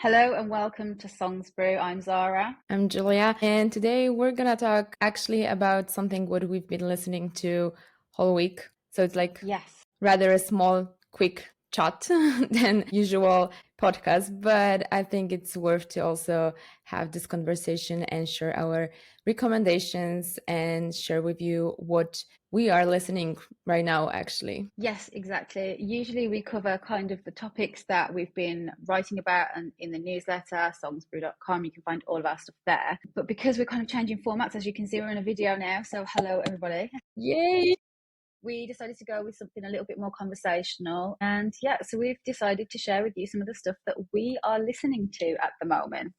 Hello and welcome to SongsBrew. I'm Zara. I'm Julia, and today we're gonna talk actually about something what we've been listening to whole week. So it's like Yes. rather a small, quick chat than usual podcast, but I think it's worth to also have this conversation and share our recommendations and share with you what we are listening right now, actually. Yes, exactly. Usually we cover kind of the topics that we've been writing about and in the newsletter, songsbrew.com. You can find all of our stuff there. But because we're kind of changing formats, as you can see, we're in a video now. So hello, everybody. Yay! We decided to go with something a little bit more conversational. And yeah, so we've decided to share with you some of the stuff that we are listening to at the moment.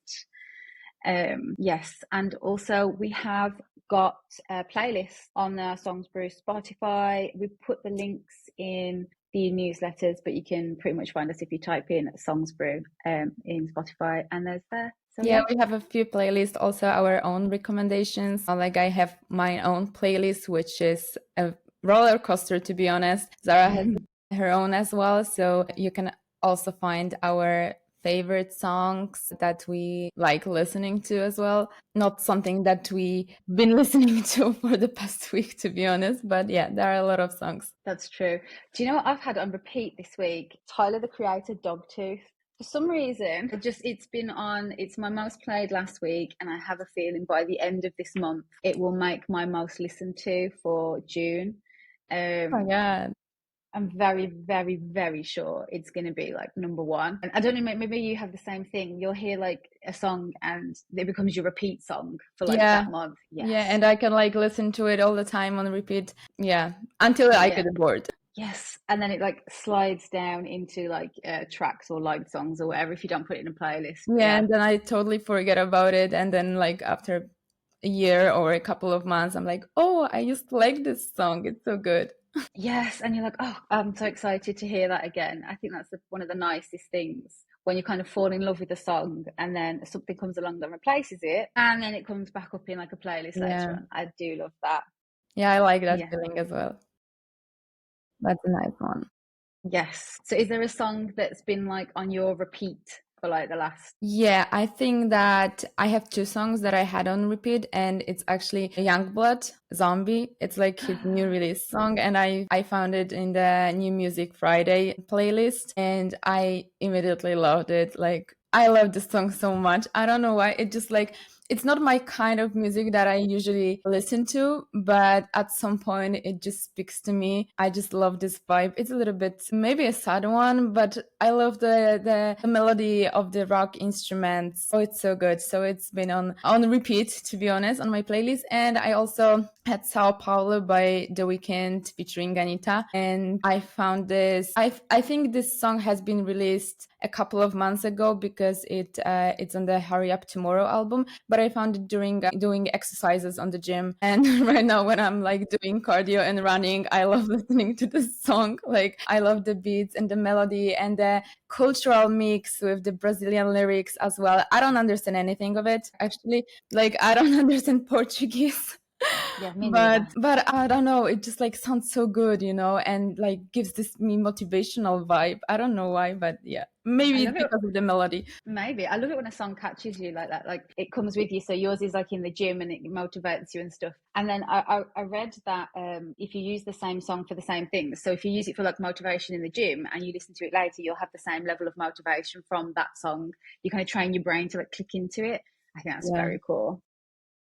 Yes, and also we have got a playlist on the SongsBrew Spotify. We put the links in the newsletters, but you can pretty much find us if you type in SongsBrew in Spotify, and there's there. So Yeah, we have a few playlists, also our own recommendations. Like I have my own playlist, which is a roller coaster, to be honest. Zara has her own as well. So you can also find our favorite songs that we like listening to as well. Not something that we've been listening to for the past week, to be honest. But yeah, there are a lot of songs. That's true. Do you know what I've had on repeat this week? Tyler the Creator, Dogtooth. For some reason, it's my most played last week, and I have a feeling by the end of this month, it will make my most listened to for June. Oh my God. I'm very, very, very sure it's going to be like number one. And I don't know, maybe you have the same thing. You'll hear like a song and it becomes your repeat song for like Yeah. that month. Yes. Yeah, and I can like listen to it all the time on repeat. Yeah, until I get bored. Yes, and then it like slides down into like tracks or liked songs or whatever if you don't put it in a playlist. Yeah, and then I totally forget about it. And then like after a year or a couple of months, I'm like, oh, I used to like this song. It's so good. Yes, and you're like, oh, I'm so excited to hear that again. I think that's one of the nicest things when you kind of fall in love with a song and then something comes along that replaces it and then it comes back up in like a playlist later on. I do love that. Yeah, I like that Yeah. feeling as well. That's a nice one. Yes. So is there a song that's been like on your repeat for like the last? Yeah, I think that I have two songs that I had on repeat, and it's actually Youngblood, Zombie. It's like his new release song, and I found it in the New Music Friday playlist, and I immediately loved it. Like, I love this song so much. I don't know why. It just like, it's not my kind of music that I usually listen to, but at some point it just speaks to me. I just love this vibe. It's a little bit maybe a sad one, but I love the melody of the rock instruments. Oh, it's so good. So it's been on repeat, to be honest, on my playlist. And I also had Sao Paulo by The Weeknd featuring Anita, and I found this. I think this song has been released a couple of months ago because it's on the Hurry Up Tomorrow album, but I found it during doing exercises on the gym. And right now when I'm like doing cardio and running, I love listening to this song. Like, I love the beats and the melody and the cultural mix with the Brazilian lyrics as well. I don't understand anything of it, actually. Like, I don't understand Portuguese. Yeah, me neither. But I don't know, it just like sounds so good, and like gives this me motivational vibe. I don't know why, but yeah, maybe it's because of the melody. Maybe I love it when a song catches you like that, like it comes with you. So yours is like in the gym and it motivates you and stuff. And then I read that if you use the same song for the same things, so if you use it for like motivation in the gym and you listen to it later, you'll have the same level of motivation from that song. You kind of train your brain to like click into it. I think that's very cool.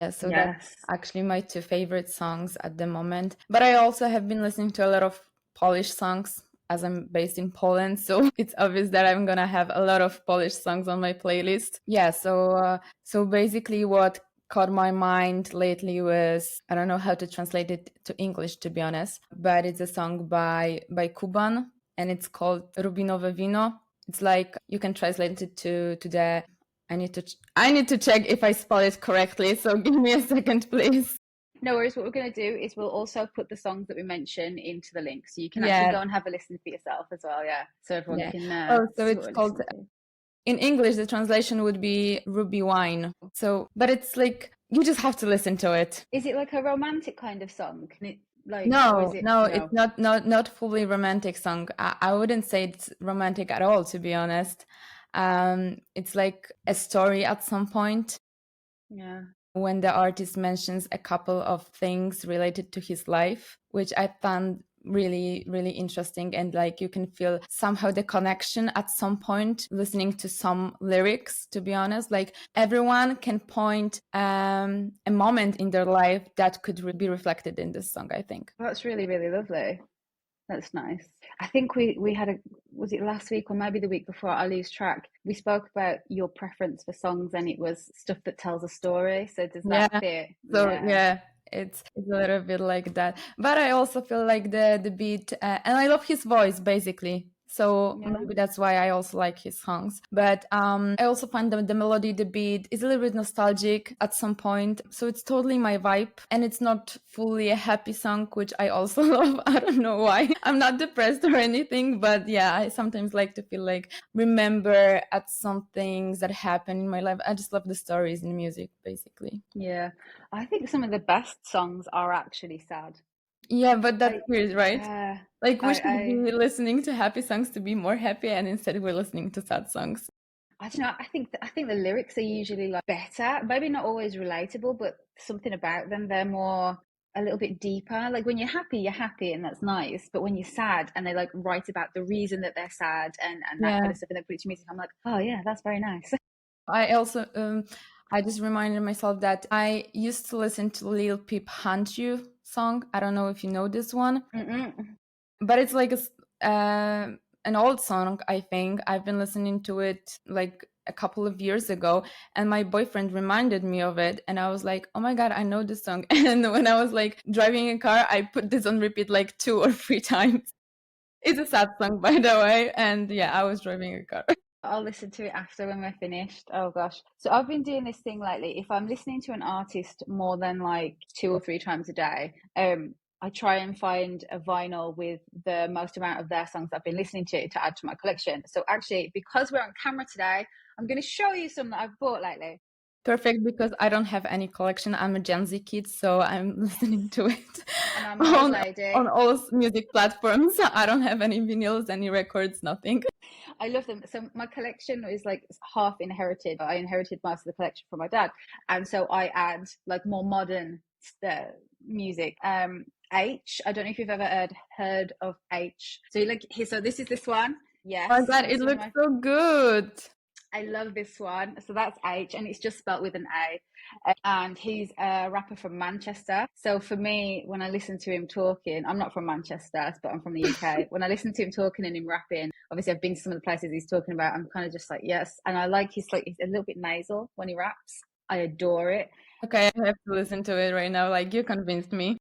Yeah, so that's actually my two favorite songs at the moment. But I also have been listening to a lot of Polish songs as I'm based in Poland. So it's obvious that I'm going to have a lot of Polish songs on my playlist. Yeah, so basically what caught my mind lately was, I don't know how to translate it to English, to be honest, but it's a song by Kuban, and it's called Rubinowe Wino. It's like, you can translate it to the I need to check if I spell it correctly, so give me a second, please. No worries. What we're going to do is we'll also put the songs that we mention into the link, so you can actually go and have a listen for yourself as well. Yeah, so everyone can. So it's called. In English, the translation would be Ruby Wine. So, but it's like you just have to listen to it. Is it like a romantic kind of song? Like, no, it's not fully romantic song. I wouldn't say it's romantic at all, to be honest. It's like a story at some point Yeah. when the artist mentions a couple of things related to his life, which I found really, really interesting. And like you can feel somehow the connection at some point listening to some lyrics, to be honest. Like everyone can point a moment in their life that could be reflected in this song, I think. That's really, really lovely. That's nice. I think we had was it last week or maybe the week before, I lose track. We spoke about your preference for songs and it was stuff that tells a story. So does that Yeah. fit? So Yeah. yeah, it's a little bit like that. But I also feel like the beat, and I love his voice basically. So Yeah. maybe that's why I also like his songs. But I also find the melody, the beat is a little bit nostalgic at some point. So it's totally my vibe, and it's not fully a happy song, which I also love. I don't know why. I'm not depressed or anything, but yeah, I sometimes like to feel like remember at some things that happen in my life. I just love the stories in music, basically. Yeah. I think some of the best songs are actually sad. Yeah, but that's Like, weird, right? yeah. Like we should I be listening to happy songs to be more happy, and instead we're listening to sad songs. I don't know. I think the lyrics are usually like better, maybe not always relatable, but something about them, they're more a little bit deeper. Like when you're happy, and that's nice. But when you're sad, and they like write about the reason that they're sad and that kind Yeah, of stuff, and they put it to music, I'm like, oh yeah, that's very nice. I also I just reminded myself that I used to listen to Lil Peep "Hunt You" song. I don't know if you know this one, Mm-mm. but it's like an old song. I think I've been listening to it like a couple of years ago, and my boyfriend reminded me of it, and I was like, oh my god, I know this song. And when I was like driving a car, I put this on repeat like 2 or 3 times. It's a sad song, by the way, and yeah, I was driving a car. I'll listen to it after when we're finished. Oh gosh. So I've been doing this thing lately. If I'm listening to an artist more than like 2 or 3 times a day, I try and find a vinyl with the most amount of their songs I've been listening to add to my collection. So actually, because we're on camera today, I'm going to show you some that I've bought lately. Perfect, because I don't have any collection. I'm a Gen Z kid, so I'm Yes. listening to it And I'm an old on lady. all music platforms. I don't have any vinyls, any records, nothing. I love them. So my collection is like half inherited. I inherited most of the collection from my dad, and so I add like more modern music. H. I don't know if you've ever heard of H. So you like here. So this one. Oh Yes, my god, this it is one of looks my. so good. I love this one. So that's H, and it's just spelt with an A. And he's a rapper from Manchester. So for me, when I listen to him talking, I'm not from Manchester, but I'm from the UK. When I listen to him talking and him rapping, obviously I've been to some of the places he's talking about. I'm kind of just like, yes. And I like he's a little bit nasal when he raps. I adore it. Okay, I have to listen to it right now. Like you convinced me.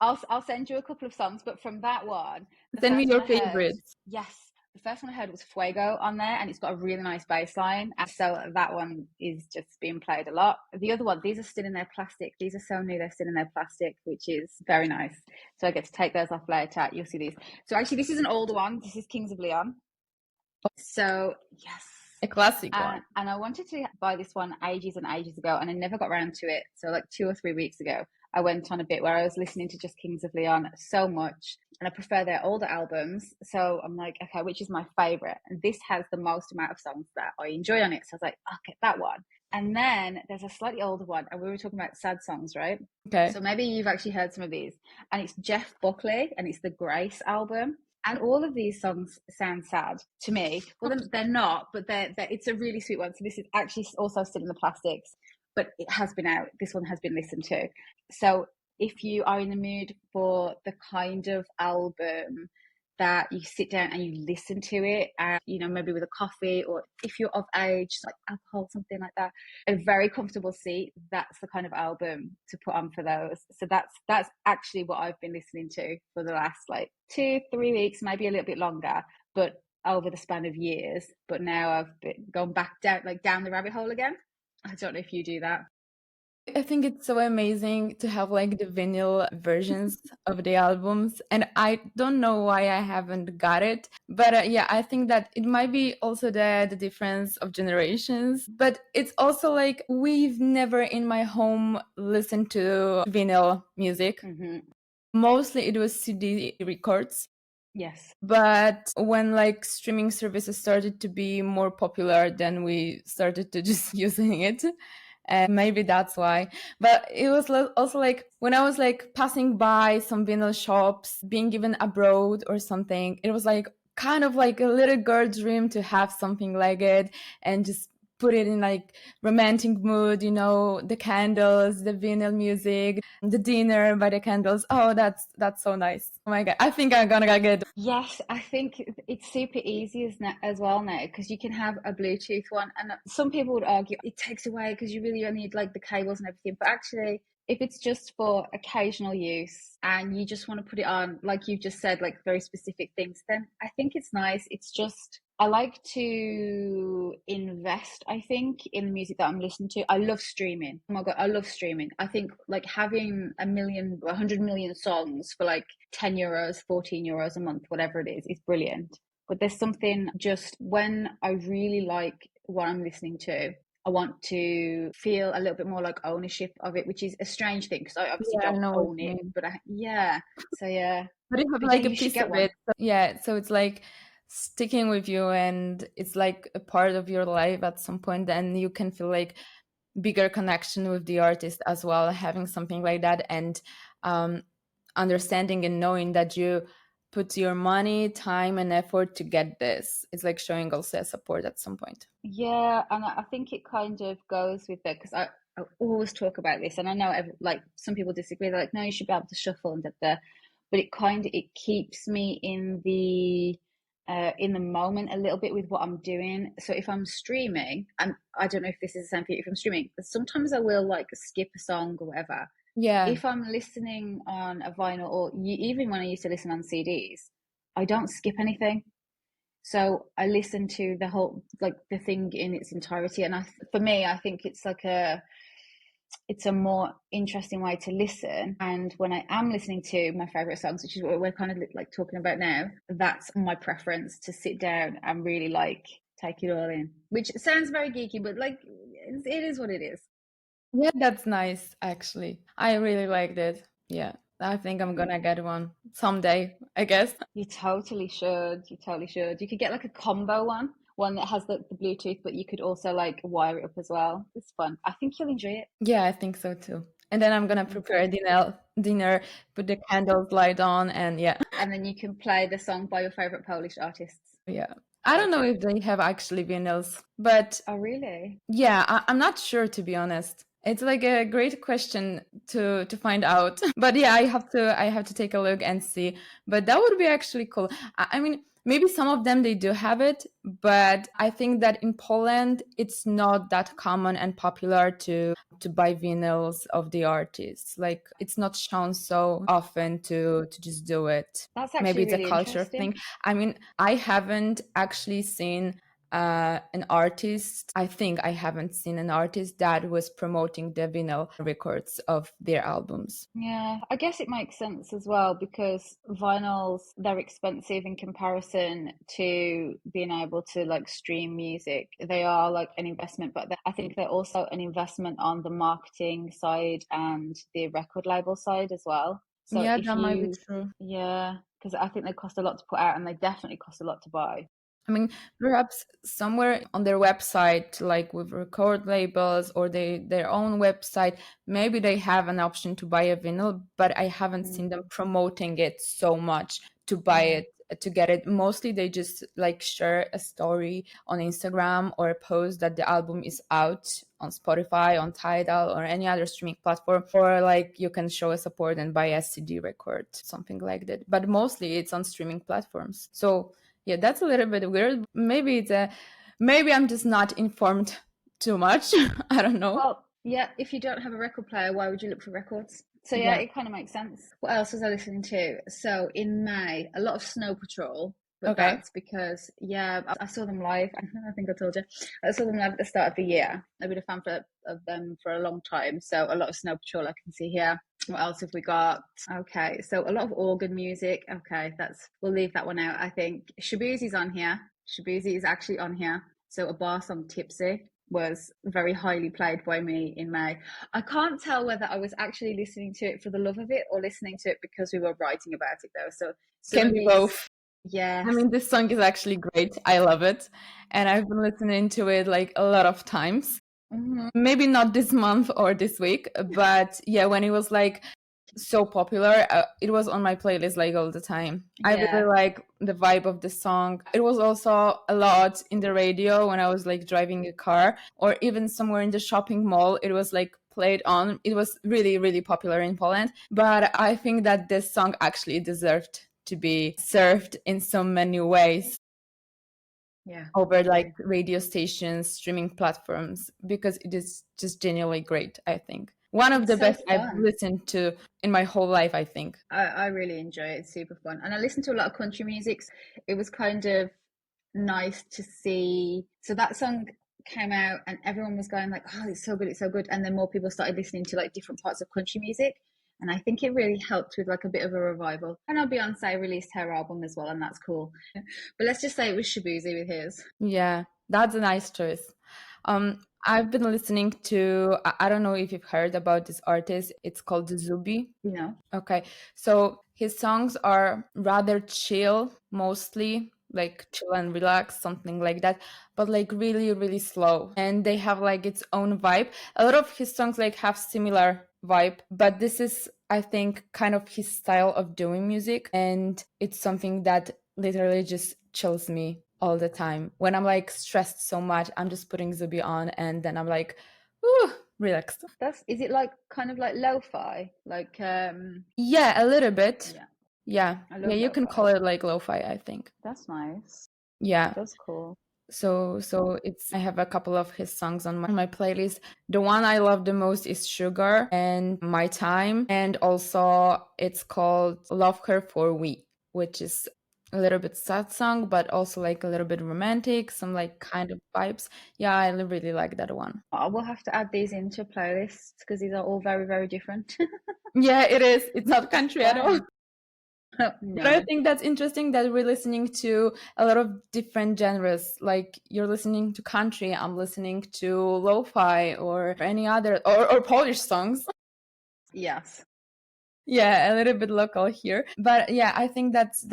I'll send you a couple of songs, but from that one, the Send me first one your I heard, favorites. yes, the first one I heard was Fuego on there, and it's got a really nice bass line. And so that one is just being played a lot. The other one, these are still in their plastic. These are so new, they're still in their plastic, which is very nice. So I get to take those off later. You'll see these. So actually, this is an older one. This is Kings of Leon. So yes. A classic one. And I wanted to buy this one ages and ages ago, and I never got around to it. So like 2 or 3 weeks ago, I went on a bit where I was listening to just Kings of Leon so much, and I prefer their older albums. So I'm like, okay, which is my favorite? And this has the most amount of songs that I enjoy on it. So I was like, okay, that one. And then there's a slightly older one, and we were talking about sad songs, right? Okay. So maybe you've actually heard some of these, and it's Jeff Buckley, and it's the Grace album. And all of these songs sound sad to me. Well, they're not, but it's a really sweet one. So this is actually also still in the plastics, but it has been out. This one has been listened to. So if you are in the mood for the kind of album that you sit down and you listen to it, and maybe with a coffee, or if you're of age, like alcohol, something like that, a very comfortable seat, that's the kind of album to put on for those. So that's actually what I've been listening to for the last like 2-3 weeks, maybe a little bit longer, but over the span of years. But now I've gone back down the rabbit hole again. I don't know if you do that. I think it's so amazing to have like the vinyl versions of the albums, and I don't know why I haven't got it, but yeah, I think that it might be also the difference of generations, but it's also like we've never in my home listened to vinyl music. Mm-hmm. Mostly it was CD records. Yes. But when like streaming services started to be more popular, then we started to just using it. And maybe that's why. But it was also like when I was like passing by some vinyl shops, being given abroad or something, it was like kind of like a little girl dream to have something like it and just put it in like romantic mood, you know, the candles, the vinyl music, the dinner by the candles. Oh, that's so nice. Oh my god, I think I'm gonna get. Yes, I think it's super easy as well now because you can have a Bluetooth one, and some people would argue it takes away because you really only need like the cables and everything. But actually, if it's just for occasional use and you just want to put it on, like you've just said, like very specific things, then I think it's nice. It's just I like to invest, I think, in the music that I'm listening to. I love streaming. Oh my God, I love streaming. I think like having 100 million songs for like €10, €14 a month, whatever it is brilliant. But there's something just when I really like what I'm listening to, I want to feel a little bit more like ownership of it, which is a strange thing because I obviously Yeah, I don't know what own you it. mean. But yeah, so yeah, But you have but yeah, like a you should piece get of one. it. So, yeah, so it's like sticking with you and it's like a part of your life at some point, and you can feel like bigger connection with the artist as well, having something like that and um, understanding and knowing that you put your money, time, and effort to get this. It's like showing also support at some point. Yeah, and I think it kind of goes with it because I always talk about this, and I know like some people disagree. They're like, no, you should be able to shuffle and da. But it keeps me in the moment a little bit with what I'm doing. So if I'm streaming, and I don't know if this is the same for you, if I'm streaming, sometimes I will like skip a song or whatever. Yeah. If I'm listening on a vinyl or even when I used to listen on CDs, I don't skip anything. So I listen to the whole, like the thing in its entirety. And for me, I think it's a more interesting way to listen. And when I am listening to my favorite songs, which is what we're kind of like talking about now, that's my preference to sit down and really like take it all in, which sounds very geeky, but like it is what it is. Yeah, that's nice, actually. I really liked it. Yeah, I think I'm gonna get one someday, I guess. You totally should. You totally should. You could get like a combo one that has the Bluetooth, but you could also like wire it up as well. It's fun. I think you'll enjoy it. Yeah, I think so too. And then I'm gonna prepare Okay. dinner, put the candles light on, and yeah, And then you can play the song by your favorite Polish artists. yeah. I don't know if Perfect. they have actually vinyls, but Oh, really? yeah, I'm not sure to be honest. It's like a great question to find out. But yeah, I have to take a look and see. But that would be actually cool. I mean, maybe some of them they do have it, but I think that in Poland it's not that common and popular to buy vinyls of the artists. Like it's not shown so often to just do it. That's Maybe actually it's a really culture interesting. thing. I mean, I haven't actually seen an artist. I think I haven't seen an artist that was promoting the vinyl records of their albums. Yeah, I guess it makes sense as well because vinyls, they're expensive in comparison to being able to like stream music. They are like an investment, but I think they're also an investment on the marketing side and the record label side as well. So Yeah, if that might be you, true. yeah, because I think they cost a lot to put out and they definitely cost a lot to buy. I mean, perhaps somewhere on their website, like with record labels or their own website, maybe they have an option to buy a vinyl, but I haven't seen them Mm, promoting it so much to buy yeah. it, to get it. Mostly they just like share a story on Instagram or a post that the album is out on Spotify, on Tidal, or any other streaming platform, or like you can show a support and buy a CD record, something like that. But mostly it's on streaming platforms. So yeah, that's a little bit weird. Maybe I'm just not informed too much. I don't know. Well, yeah, if you don't have a record player, why would you look for records? So yeah, Yeah. it kind of makes sense. What else was I listening to? So in May, a lot of Snow Patrol, but Okay. that's because yeah, I saw them live. I think I told you. I saw them live at the start of the year. I've been a fan of them for a long time. So a lot of Snow Patrol I can see here. What else have we got? Okay, so a lot of organ music. Okay, we'll leave that one out. I think Shabuzi's on here. Shabuzi is actually on here. So a bar song Tipsy was very highly played by me in May. I can't tell whether I was actually listening to it for the love of it or listening to it because we were writing about it though. So some Can of be these, both. I Yes. mean, this song is actually great. I love it. And I've been listening to it like a lot of times. Hmm. Maybe not this month or this week, but yeah, when it was like so popular, it was on my playlist like all the time. I really Yeah. like the vibe of the song. It was also a lot in the radio when I was like driving a car or even somewhere in the shopping mall. It was like played on. It was really, really popular in Poland. But I think that this song actually deserved to be served in so many ways Yeah, I over like agree. radio stations, streaming platforms, because it is just genuinely great, I think. One of It's the so best I've fun. listened to in my whole life, I think. I really enjoy it. It's super fun. And I listen to a lot of country music. It was kind of nice to see. So that song came out and everyone was going like, oh, it's so good, it's so good. And then more people started listening to like different parts of country music. And I think it really helped with like a bit of a revival. I know Beyonce released her album as well, and that's cool. But let's just say it was Shabuzi with his, Yeah, that's a nice choice. I've been listening to, I don't know if you've heard about this artist. It's called Zubi. you know. Okay. So his songs are rather chill, mostly like chill and relax, something like that, but like really, really slow. And they have like its own vibe. A lot of his songs like have similar vibe, but this is, I think, kind of his style of doing music. And it's something that literally just chills me all the time. When I'm like stressed so much, I'm just putting Zubi on and then I'm like, ooh, relaxed. That's is it like kind of like lo-fi? Like Yeah, a little bit. yeah, Yeah. I Yeah, love you can lo-fi. call it like lo-fi, I think. That's nice. Yeah. That's cool. So it's I have a couple of his songs on my playlist. The one I love the most is Sugar and My Time. And also it's called Love Her for We, which is a little bit sad song, but also like a little bit romantic, some like kind of vibes. Yeah, I really like that one. I will have to add these into a playlist because these are all very, very different. Yeah, it is. It's not Which is country at all. fine. But I No. think that's interesting that we're listening to a lot of different genres. Like you're listening to country, I'm listening to lo-fi or any other or Polish songs. Yes. Yeah, a little bit local here. But yeah, I think that's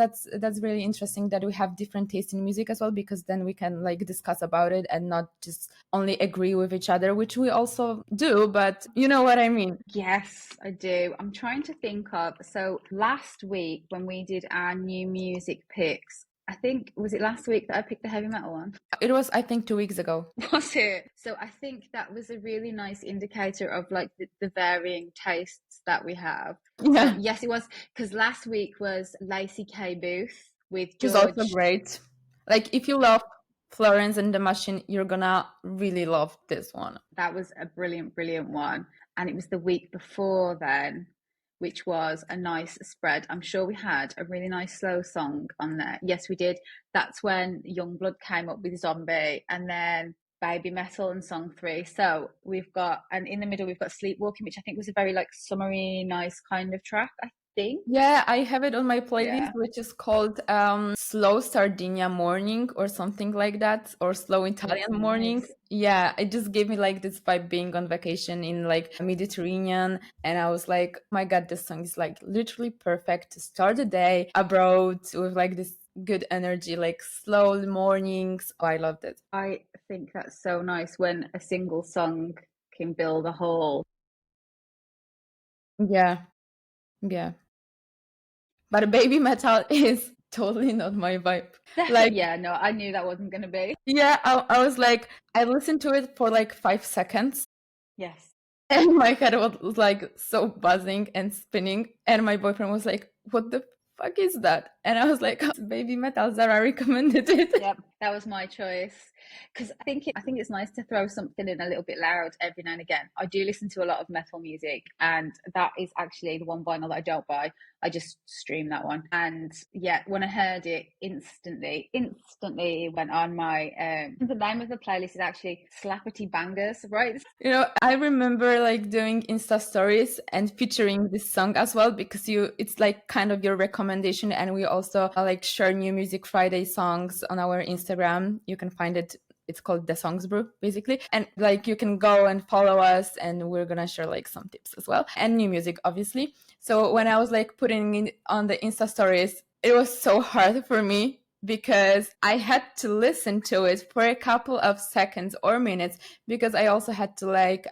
really interesting that we have different taste in music as well, because then we can like discuss about it and not just only agree with each other, which we also do, but you know what I mean. Yes, I do. I'm trying to think of. So last week when we did our new music picks, I think was it last week that I picked the heavy metal one? It was I think 2 weeks ago. Was it? So I think that was a really nice indicator of like the varying tastes that we have. So Yeah, yes, it was because last week was Lacey K. Booth with which is also George. great. Like if you love Florence and the Machine, you're gonna really love this one. That was a brilliant, brilliant one. And it was the week before then, which was a nice spread. I'm sure we had a really nice slow song on there. Yes, we did. That's when Youngblood came up with Zombie and then Baby Metal and Song 3. So we've got, and in the middle, we've got Sleepwalking, which I think was a very like summery, nice kind of track, I think. Yeah, I have it on my playlist, Yeah. which is called Slow Sardinia Morning or something like that, or Slow That's Italian Morning. nice. Yeah, it just gave me like this vibe being on vacation in like Mediterranean. And I was like, oh my God, this song is like literally perfect to start the day abroad with like this good energy, like slow mornings. Oh, I loved it. I think that's so nice when a single song can build a whole. Yeah, yeah. But baby metal is totally not my vibe. Like, Yeah, no, I knew that wasn't going to be. yeah, I was like, I listened to it for like 5 seconds Yes. and my head was like so buzzing and spinning. And my boyfriend was like, what the fuck is that? And I was like, oh, it's baby metal. Zara recommended it. Yep, that was my choice. Because I think it's nice to throw something in a little bit loud every now and again. I do listen to a lot of metal music, and that is actually the one vinyl that I don't buy. I just stream that one. And yeah, when I heard it, instantly it went on my the name of the playlist is actually Slappity Bangers, right? You know, I remember like doing Insta stories and featuring this song as well because it's like kind of your recommendation. And we also like share new Music Friday songs on our Instagram. You can find it. It's called the SongsBrew, basically. And like you can go and follow us and we're gonna share like some tips as well and new music, obviously. So when I was like putting it on the Insta stories, it was so hard for me because I had to listen to it for a couple of seconds or minutes because I also had to like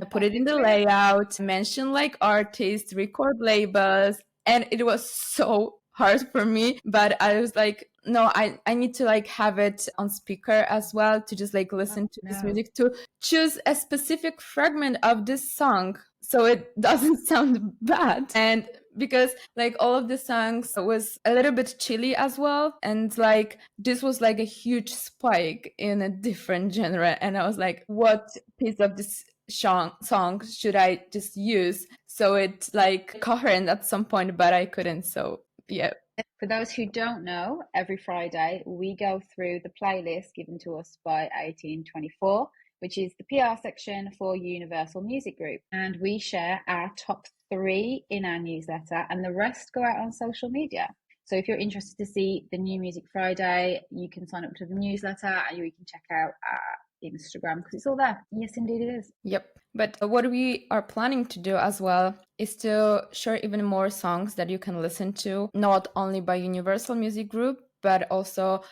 put it in the layout, mention like artists, record labels, and it was so hard for me. But I was like, no, I need to like have it on speaker as well to just like listen to this music, to choose a specific fragment of this song so it doesn't sound bad. And because like all of the songs was a little bit chilly as well, and like this was like a huge spike in a different genre, and I was like, what piece of this song should I just use so it's like coherent at some point, but I couldn't. So yeah. For those who don't know, every Friday we go through the playlist given to us by 1824, which is the PR section for Universal Music Group. And we share our top 3 in our newsletter, and the rest go out on social media. So if you're interested to see the new Music Friday, you can sign up to the newsletter and you can check out our Instagram because it's all there. Yes, indeed it is. Yep. But what we are planning to do as well is to share even more songs that you can listen to, not only by Universal Music Group, but also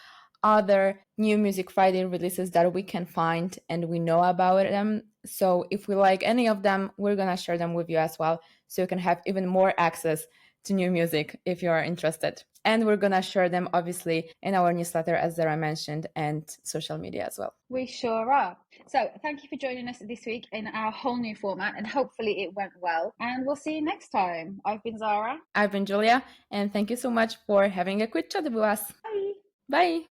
other new Music Friday releases that we can find and we know about them. So if we like any of them, we're going to share them with you as well. So you can have even more access to new music if you are interested. And we're going to share them obviously in our newsletter, as Zara mentioned, and social media as well. We sure are. So thank you for joining us this week in our whole new format, and hopefully it went well. And we'll see you next time. I've been Zara. I've been Julia, and thank you so much for having a quick chat with us. Bye. Bye.